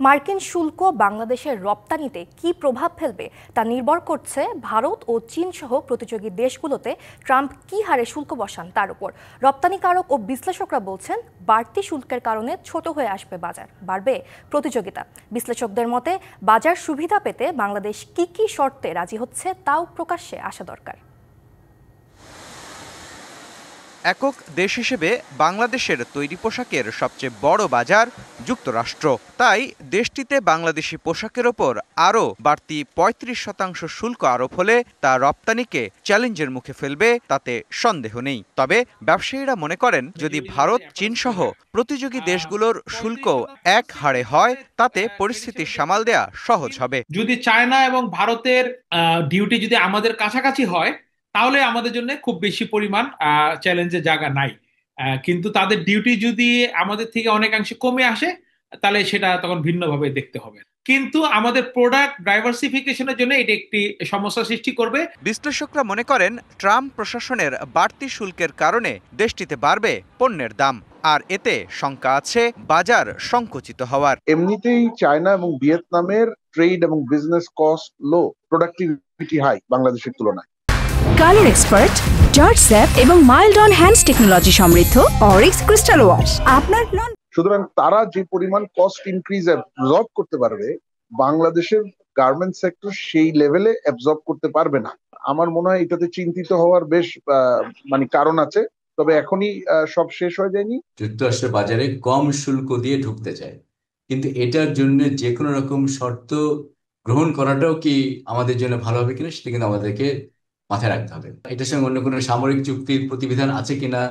মার্কিন শুল্ক বাংলাদেশের রপ্তানিতে কি প্রভাব ফেলবে তা নির্ভর করছে ভারত ও চীন সহ প্রতিযোগী দেশগুলোতে ট্রাম্প কি হারে শুল্ক বসান তার উপর। রপ্তানিকারক ও বিশ্লেষকরা বলছেন বাড়তি শুল্কের কারণে ছোট হয়ে আসবে বাজার, বাড়বে প্রতিযোগিতা। বিশ্লেষকদের মতে বাজার সুবিধা পেতে বাংলাদেশ কি কি শর্তে রাজি হচ্ছে তাও প্রকাশ্যে আসা দরকার। একক দেশ হিসেবে বাংলাদেশের তৈরি পোশাকের সবচেয়ে বড় বাজার যুক্তরাষ্ট্র। তাই দেশটিতে বাংলাদেশি পোশাকের ওপর আরও বাড়তি ৩৫% শুল্ক আরোপ হলে তা রপ্তানিকে চ্যালেঞ্জের মুখে ফেলবে, তাতে সন্দেহ নেই। তবে ব্যবসায়ীরা মনে করেন যদি ভারত, চীন সহ প্রতিযোগী দেশগুলোর শুল্ক এক হারে হয় তাতে পরিস্থিতি সামাল দেয়া সহজ হবে। যদি চায়না এবং ভারতের ডিউটি যদি আমাদের কাছাকাছি হয় তাহলে আমাদের জন্য খুব বেশি পরিমাণ চ্যালেঞ্জের জায়গা নাই। কিন্তু তাদের ডিউটি যদি আমাদের থেকে অনেকাংশে কমে আসে তাহলে সেটা তখন ভিন্নভাবে দেখতে হবে। কিন্তু আমাদের প্রোডাক্ট ডাইভার্সিফিকেশনের জন্য এটা একটি সমস্যা সৃষ্টি করবে। বিশ্লেষকরা মনে করেন ট্রাম্প প্রশাসনের বাড়তি শুল্কের কারণে দেশটিতে বাড়বে পণ্যের দাম, আর এতে শঙ্কা আছে বাজার সংকুচিত হওয়ার। এমনিতেই চায়না এবং ভিয়েতনামের ট্রেড এবং বিজনেস কস্ট লো, প্রোডাক্টিভিটি হাই বাংলাদেশের তুলনায়। কালার এক্সপার্ট, জর্জ স্যাপ এবং মাইল্ড অন হ্যান্ডস টেকনোলজি সমৃদ্ধ অরিক্স ক্রিস্টাল ওয়াশ আপনার লন। সুতরাং তারা যে পরিমাণ কস্ট ইনক্রিজ অ্যাবজর্ব করতে পারবে, বাংলাদেশের গার্মেন্টস সেক্টর সেই লেভেলে অ্যাবজর্ব করতে পারবে না। আমার মনে হয় এটাতে চিন্তিত হওয়ার বেশ কারণ আছে, তবে এখনই সব শেষ হয়ে যায়নি। যুক্তরাষ্ট্রের বাজারে কম শুল্ক দিয়ে ঢুকতে চায়, কিন্তু এটার জন্য যে কোনো রকম শর্ত গ্রহণ করাটাও কি আমাদের জন্য ভালো হবে কিনা সেটা কিন্তু আমাদেরকে মাথায় রাখতে হবে। এটার সঙ্গে অন্য কোনো সামরিক চুক্তির প্রতিবিধান আছে কিনা,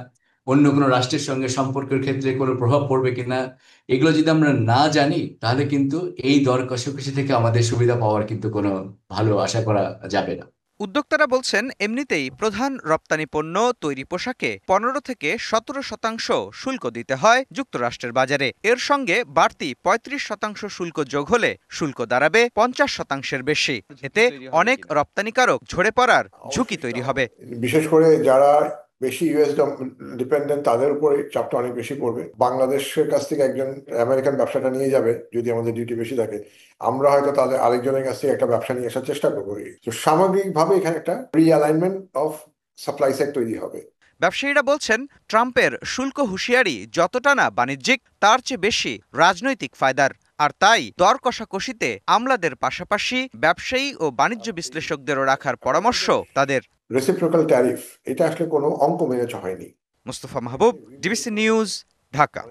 অন্য কোনো রাষ্ট্রের সঙ্গে সম্পর্কের ক্ষেত্রে কোনো প্রভাব পড়বে কিনা, এগুলো যদি আমরা না জানি তাহলে কিন্তু এই দর কষাকষি থেকে আমাদের সুবিধা পাওয়ার কিন্তু কোনো ভালো আশা করা যাবে না। উদ্যোক্তারা বলছেন এমনিতেই প্রধান রপ্তানি পণ্য তৈরি পোশাকে ১৫ থেকে ১৭% শুল্ক দিতে হয় যুক্তরাষ্ট্রের বাজারে। এর সঙ্গে বাড়তি ৩৫% শুল্ক যোগ হলে শুল্ক দাঁড়াবে ৫০%-এর বেশি। এতে অনেক রপ্তানিকারক ঝরে পড়ার ঝুঁকি তৈরি হবে। বিশেষ করে যারা বেশি ইউএস ডিপেন্ডেন্ট তাদের উপরে চাপটা অনেক বেশি পড়বে। বাংলাদেশের কাছ থেকে একজন আমেরিকান ব্যবসাটা নিয়ে যাবে, যদি আমাদের ডিউটি বেশি থাকে, আমরা হয়তো তাদের আরেকজনের কাছ থেকে একটা ব্যবসা নিয়ে আসার চেষ্টা করবো। তো সামগ্রিকভাবে এখানে একটা রিঅ্যালাইনমেন্ট অফ সাপ্লাই সাইড তৈরি হবে। ব্যবসায়ীরা বলছেন ট্রাম্পের শুল্ক হুঁশিয়ারি যতটা না বাণিজ্যিক, তার চেয়ে বেশি রাজনৈতিক ফায়দার। আর তাই দর কষাকষিতে আমলাদের পাশাপাশি ব্যবসায়ী ও বাণিজ্য বিশ্লেষকদেরও রাখার পরামর্শ তাদের। রেসিপ্রোকাল ট্যারিফ, এটা আসলে কোনো অঙ্ক মেনে হয়নি। মুস্তফা মাহবুব, ডিবিসি নিউজ, ঢাকা।